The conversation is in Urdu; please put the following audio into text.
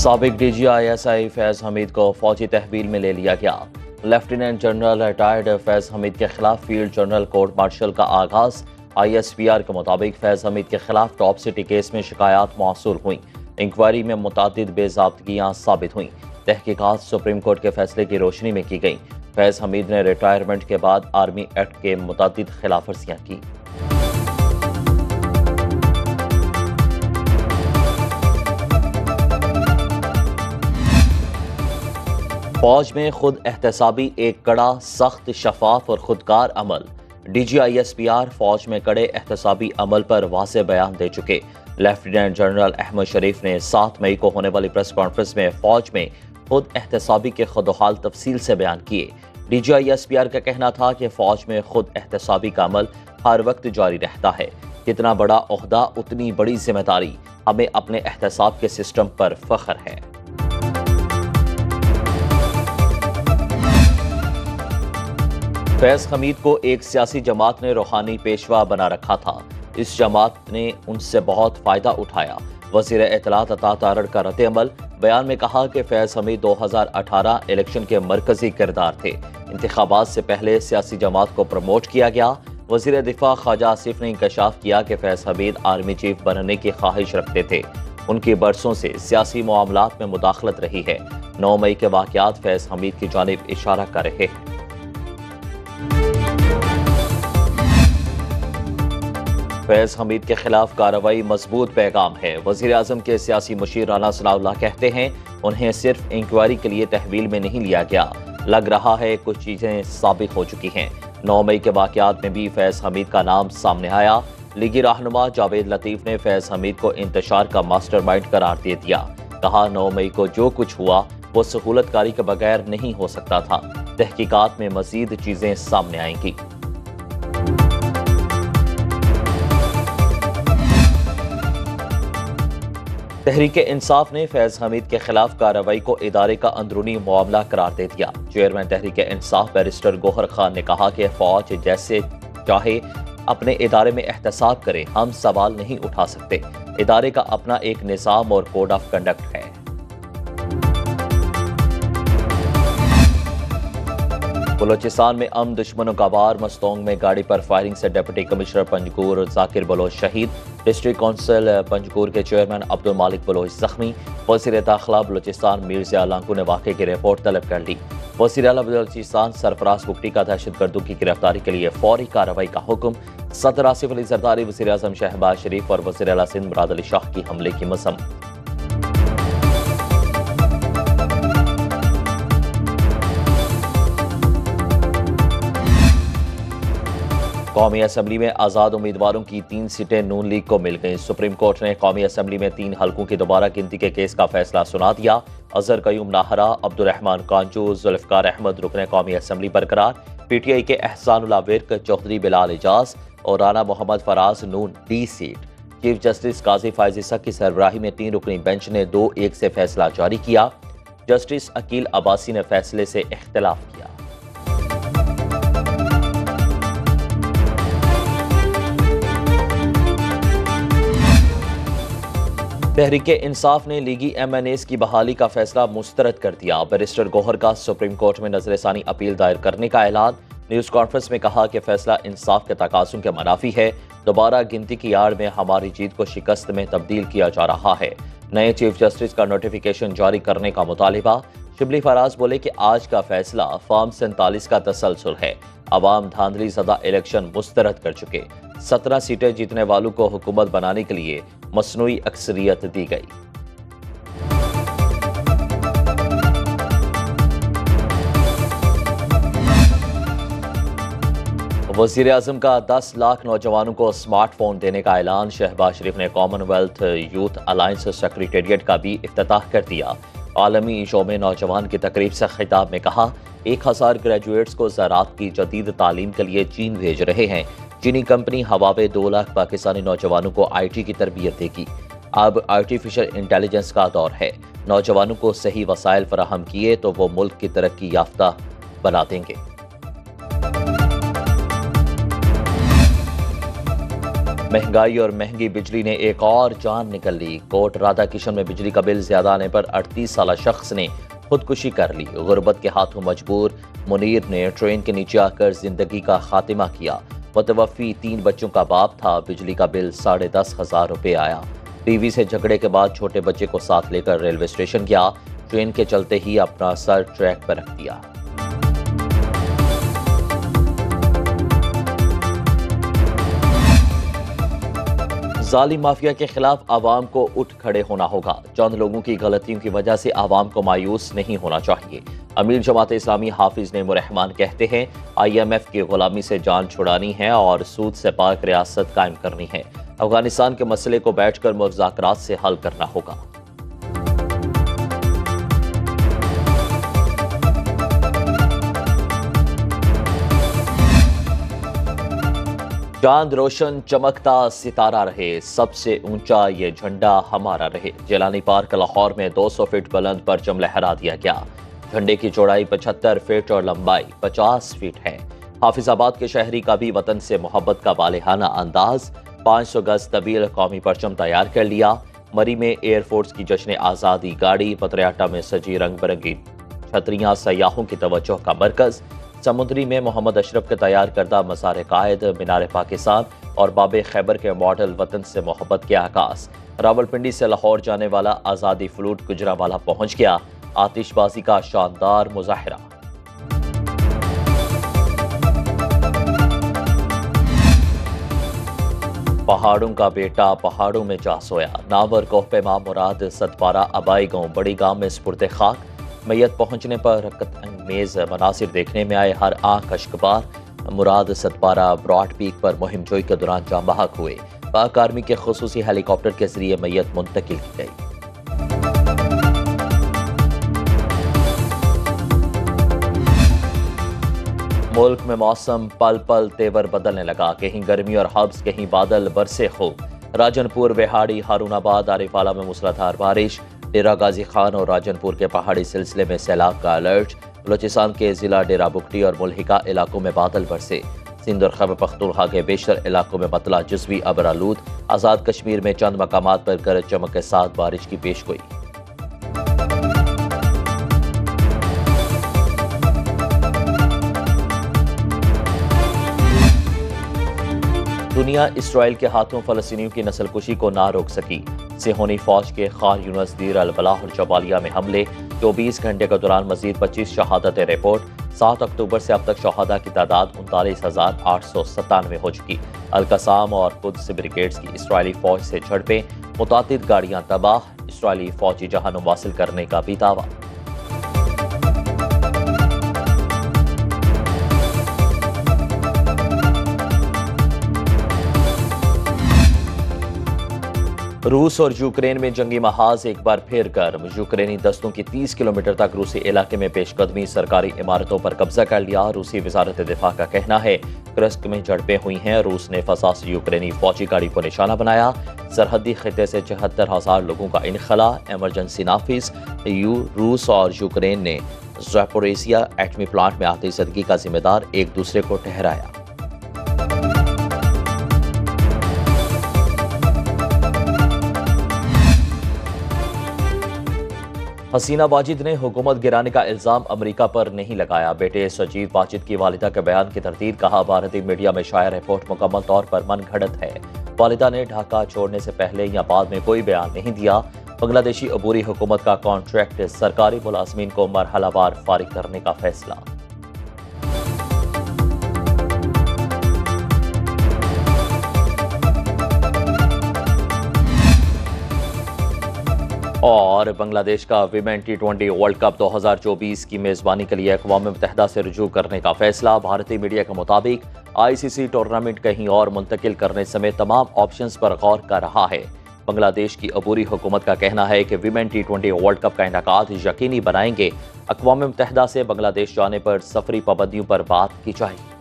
سابق D G I S I فیض حمید کو فوجی تحویل میں لے لیا گیا۔ لیفٹیننٹ جنرل ریٹائرڈ فیض حمید کے خلاف فیلڈ جنرل کورٹ مارشل کا آغاز۔ آئی ایس پی آر کے مطابق فیض حمید کے خلاف ٹاپ سٹی کیس میں شکایات موصول ہوئیں۔ انکوائری میں متعدد بے ضابطگیاں ثابت ہوئیں۔ تحقیقات سپریم کورٹ کے فیصلے کی روشنی میں کی گئیں۔ فیض حمید نے ریٹائرمنٹ کے بعد آرمی ایکٹ کے متعدد خلاف ورزیاں کی۔ فوج میں خود احتسابی ایک کڑا، سخت، شفاف اور خودکار عمل۔ D G I S P R فوج میں کڑے احتسابی عمل پر واضح بیان دے چکے۔ لیفٹیننٹ جنرل احمد شریف نے 7 مئی کو ہونے والی پریس کانفرنس میں فوج میں خود احتسابی کے خود و حال تفصیل سے بیان کیے۔ D G I S P R کا کہنا تھا کہ فوج میں خود احتسابی کا عمل ہر وقت جاری رہتا ہے۔ کتنا بڑا عہدہ اتنی بڑی ذمہ داری، ہمیں اپنے احتساب کے سسٹم پر فخر ہے۔ فیض حمید کو ایک سیاسی جماعت نے روحانی پیشوا بنا رکھا تھا۔ اس جماعت نے ان سے بہت فائدہ اٹھایا۔ وزیر اطلاعات عطا تارڑ کا رد عمل۔ بیان میں کہا کہ فیض حمید 2018 الیکشن کے مرکزی کردار تھے۔ انتخابات سے پہلے سیاسی جماعت کو پروموٹ کیا گیا۔ وزیر دفاع خواجہ آصف نے انکشاف کیا کہ فیض حمید آرمی چیف بننے کی خواہش رکھتے تھے۔ ان کی برسوں سے سیاسی معاملات میں مداخلت رہی ہے۔ 9 مئی کے واقعات فیض حمید کی جانب اشارہ کر رہے ہیں۔ فیض حمید کے خلاف کارروائی مضبوط پیغام ہے۔ وزیر اعظم کے سیاسی مشیر رانا ثناء اللہ کہتے ہیں انہیں صرف انکوائری کے لیے تحویل میں نہیں لیا گیا، لگ رہا ہے کچھ چیزیں ثابت ہو چکی ہیں۔ 9 مئی کے واقعات میں بھی فیض حمید کا نام سامنے آیا۔ لیگی رہنما جاوید لطیف نے فیض حمید کو انتشار کا ماسٹر مائنڈ قرار دے دیا۔ کہا 9 مئی کو جو کچھ ہوا وہ سہولت کاری کے بغیر نہیں ہو سکتا تھا۔ تحقیقات میں مزید چیزیں سامنے آئیں گی۔ تحریک انصاف نے فیض حمید کے خلاف کارروائی کو ادارے کا اندرونی معاملہ قرار دے دیا۔ چیئرمین تحریک انصاف بیرسٹر گوہر خان نے کہا کہ فوج جیسے چاہے اپنے ادارے میں احتساب کرے، ہم سوال نہیں اٹھا سکتے۔ ادارے کا اپنا ایک نظام اور کوڈ آف کنڈکٹ ہے۔ بلوچستان میں امن دشمنوں کا وار۔ مستونگ میں گاڑی پر فائرنگ سے ڈپٹی کمشنر پنجگور ذاکر بلوچ شہید۔ ڈسٹرکٹ کونسل پنجگور کے چیئرمین عبدالمالک بلوچ زخمی۔ وزیر داخلہ بلوچستان میر ضیاء لانکو نے واقعے کی رپورٹ طلب کر لی۔ وزیر اعلیٰ بلوچستان سرفراز بگٹی کا دہشت گردوں کی گرفتاری کے لیے فوری کارروائی کا حکم۔ صدر آصف علی زرداری، وزیر اعظم شہباز شریف اور وزیر اعلیٰ سندھ مراد علی شاہ کی حملے کی مذمت۔ قومی اسمبلی میں آزاد امیدواروں کی 3 سیٹیں نون لیگ کو مل گئیں۔ سپریم کورٹ نے قومی اسمبلی میں 3 حلقوں کی دوبارہ گنتی کے کیس کا فیصلہ سنا دیا۔ اظہر قیوم ناہرہ، عبدالرحمان کانجو، ذوالفقار احمد رکن قومی اسمبلی برقرار۔ پی ٹی آئی کے احسان اللہ ورک، چودھری بلال اعجاز اور رانا محمد فراز نون ڈی سیٹ۔ چیف جسٹس قاضی فائز حق کی سربراہی میں 3 رکنی بینچ نے 2-1 سے فیصلہ جاری کیا۔ جسٹس عقیل عباسی نے فیصلے سے اختلاف کیا۔ تحریک انصاف نے لیگی ایم این ایز کی بحالی کا فیصلہ مسترد کر دیا۔ بیرسٹر گوہر کا سپریم کورٹ میں نظر ثانی اپیل دائر کرنے کا اعلان۔ نیوز کانفرنس میں کہا کہ فیصلہ انصاف کے تقاضوں کے منافی ہے۔ دوبارہ گنتی کی آڑ میں ہماری جیت کو شکست میں تبدیل کیا جا رہا ہے۔ نئے چیف جسٹس کا نوٹیفیکیشن جاری کرنے کا مطالبہ۔ شبلی فراز بولے کہ آج کا فیصلہ فارم 47 کا تسلسل ہے۔ عوام دھاندلی زدہ الیکشن مسترد کر چکے۔ 17 سیٹیں جیتنے والوں کو حکومت بنانے کے لیے مصنوعی اکثریت دی گئی۔ وزیر اعظم کا 10 لاکھ نوجوانوں کو اسمارٹ فون دینے کا اعلان۔ شہباز شریف نے common wealth youth alliance secretariat کا بھی افتتاح کر دیا۔ عالمی یوم نوجوان کی تقریب سے خطاب میں کہا 1000 گریجویٹس کو زراعت کی جدید تعلیم کے لیے چین بھیج رہے ہیں۔ چینی کمپنی ہواوے 2 لاکھ پاکستانی نوجوانوں کو آئی ٹی کی تربیت دے گی۔ اب آرٹیفیشل انٹیلیجنس کا دور ہے۔ نوجوانوں کو صحیح وسائل فراہم کیے تو وہ ملک کی ترقی یافتہ بنا دیں گے۔ مہنگائی اور مہنگی بجلی نے ایک اور جان نکل لی۔ کوٹ رادھا کشن میں بجلی کا بل زیادہ آنے پر 38 سالہ شخص نے خودکشی کر لی۔ غربت کے ہاتھوں مجبور منیر نے ٹرین کے نیچے آ کر زندگی کا خاتمہ کیا۔ متوفی 3 بچوں کا باپ تھا۔ بجلی کا بل 10,500 روپے آیا۔ بیوی سے جھگڑے کے بعد چھوٹے بچے کو ساتھ لے کر ریلوے اسٹیشن گیا۔ ٹرین کے چلتے ہی اپنا سر ٹریک پر رکھ دیا۔ ظالم مافیا کے خلاف عوام کو اٹھ کھڑے ہونا ہوگا۔ چند لوگوں کی غلطیوں کی وجہ سے عوام کو مایوس نہیں ہونا چاہیے۔ امیر جماعت اسلامی حافظ نعیم الرحمان کہتے ہیں IMF کی غلامی سے جان چھڑانی ہے اور سود سے پاک ریاست قائم کرنی ہے۔ افغانستان کے مسئلے کو بیٹھ کر مذاکرات سے حل کرنا ہوگا۔ چاند روشن چمکتا ستارہ رہے، سب سے اونچا یہ جھنڈا ہمارا رہے۔ جیلانی پارک لاہور میں 200 فٹ بلند پرچم لہرا دیا گیا۔ جھنڈے کی چوڑائی 75 فٹ اور لمبائی 50 فٹ ہے۔ حافظ آباد کے شہری کا بھی وطن سے محبت کا والہانہ انداز۔ 500 گز طویل قومی پرچم تیار کر لیا۔ مری میں ایئر فورس کی جشن آزادی گاڑی، پتریاٹا میں سجی رنگ برنگی چھتریاں سیاحوں کی توجہ کا مرکز۔ سمندری میں محمد اشرف کے تیار کردہ مزار قائد، مینار پاکستان اور باب خیبر کے ماڈل وطن سے محبت کے آغاز۔ راولپنڈی سے لاہور جانے والا آزادی فلوٹ گجرانوالہ پہنچ گیا۔ آتش بازی کا شاندار مظاہرہ۔ پہاڑوں کا بیٹا پہاڑوں میں جا سویا۔ ناور کوہ پیما مراد ستپارہ آبائی گاؤں بڑی گام میں سپرد خاک۔ میت پہنچنے پر رکت انگیز مناظر دیکھنے میں آئے ہر آنکھ اشکبار۔ مراد ستپارہ براڈ پیک پر مہم جوئی کے دوران جاں بحق ہوئے۔ پاک آرمی کے خصوصی ہیلی کاپٹر کے ذریعے میت منتقل کی گئی۔ ملک میں موسم پل پل تیور بدلنے لگا۔ کہیں گرمی اور حبس، کہیں بادل برسے خوب۔ راجن پور، وہاڑی، ہارون آباد، عارف آلہ میں موسلادھار بارش۔ ڈیرہ غازی خان اور راجن پور کے پہاڑی سلسلے میں سیلاب کا الرٹ۔ بلوچستان کے ضلع ڈیرہ بگٹی اور ملحقہ علاقوں میں بادل برسے۔ سندھ اور خیبر پختونخوا کے بیشتر علاقوں میں مطلع جزوی ابر آلود۔ آزاد کشمیر میں چند مقامات پر گرج چمک کے ساتھ بارش کی پیش گوئی۔ دنیا اسرائیل کے ہاتھوں فلسطینیوں کی نسل کشی کو نہ روک سکی۔ صہیونی فوج کے خان یونس، دیر البلاح اور جبالیہ میں حملے۔ 24 گھنٹے کے دوران مزید 25 شہادتیں رپورٹ۔ 7 اکتوبر سے اب تک شہداء کی تعداد 39,897 ہو چکی۔ القسام اور قدس بریگیڈز کی اسرائیلی فوج سے جھڑپیں۔ متعدد گاڑیاں تباہ۔ اسرائیلی فوجی جہنم واصل کرنے کا بھی دعویٰ۔ روس اور یوکرین میں جنگی محاذ ایک بار پھر گرم۔ یوکرینی دستوں کی 30 کلومیٹر تک روسی علاقے میں پیش قدمی، سرکاری عمارتوں پر قبضہ کر لیا۔ روسی وزارت دفاع کا کہنا ہے کرسک میں جھڑپیں ہوئی ہیں۔ روس نے فضا سے یوکرینی فوجی گاڑی کو نشانہ بنایا۔ سرحدی خطے سے 74,000 لوگوں کا انخلا۔ ایمرجنسی نافذ۔ روس اور یوکرین نے زاپوریزیا ایٹمی پلانٹ میں آتش زدگی کا ذمہ دار ایک دوسرے کو ٹھہرایا۔ حسینہ واجد نے حکومت گرانے کا الزام امریکہ پر نہیں لگایا۔ بیٹے سجید واجد کی والدہ کے بیان کی تردید، کہا بھارتی میڈیا میں شائع رپورٹ مکمل طور پر من گھڑت ہے۔ والدہ نے ڈھاکہ چھوڑنے سے پہلے یا بعد میں کوئی بیان نہیں دیا۔ بنگلہ دیشی عبوری حکومت کا کانٹریکٹ، سرکاری ملازمین کو مرحلہ وار فارغ کرنے کا فیصلہ۔ اور بنگلہ دیش کا ویمن T20 ورلڈ کپ 2024 کی میزبانی کے لیے اقوام متحدہ سے رجوع کرنے کا فیصلہ۔ بھارتی میڈیا کے مطابق ICC ٹورنامنٹ کہیں اور منتقل کرنے سمیت تمام آپشنز پر غور کر رہا ہے۔ بنگلہ دیش کی عبوری حکومت کا کہنا ہے کہ ویمن T20 ورلڈ کپ کا انعقاد یقینی بنائیں گے۔ اقوام متحدہ سے بنگلہ دیش جانے پر سفری پابندیوں پر بات کی جائے گی۔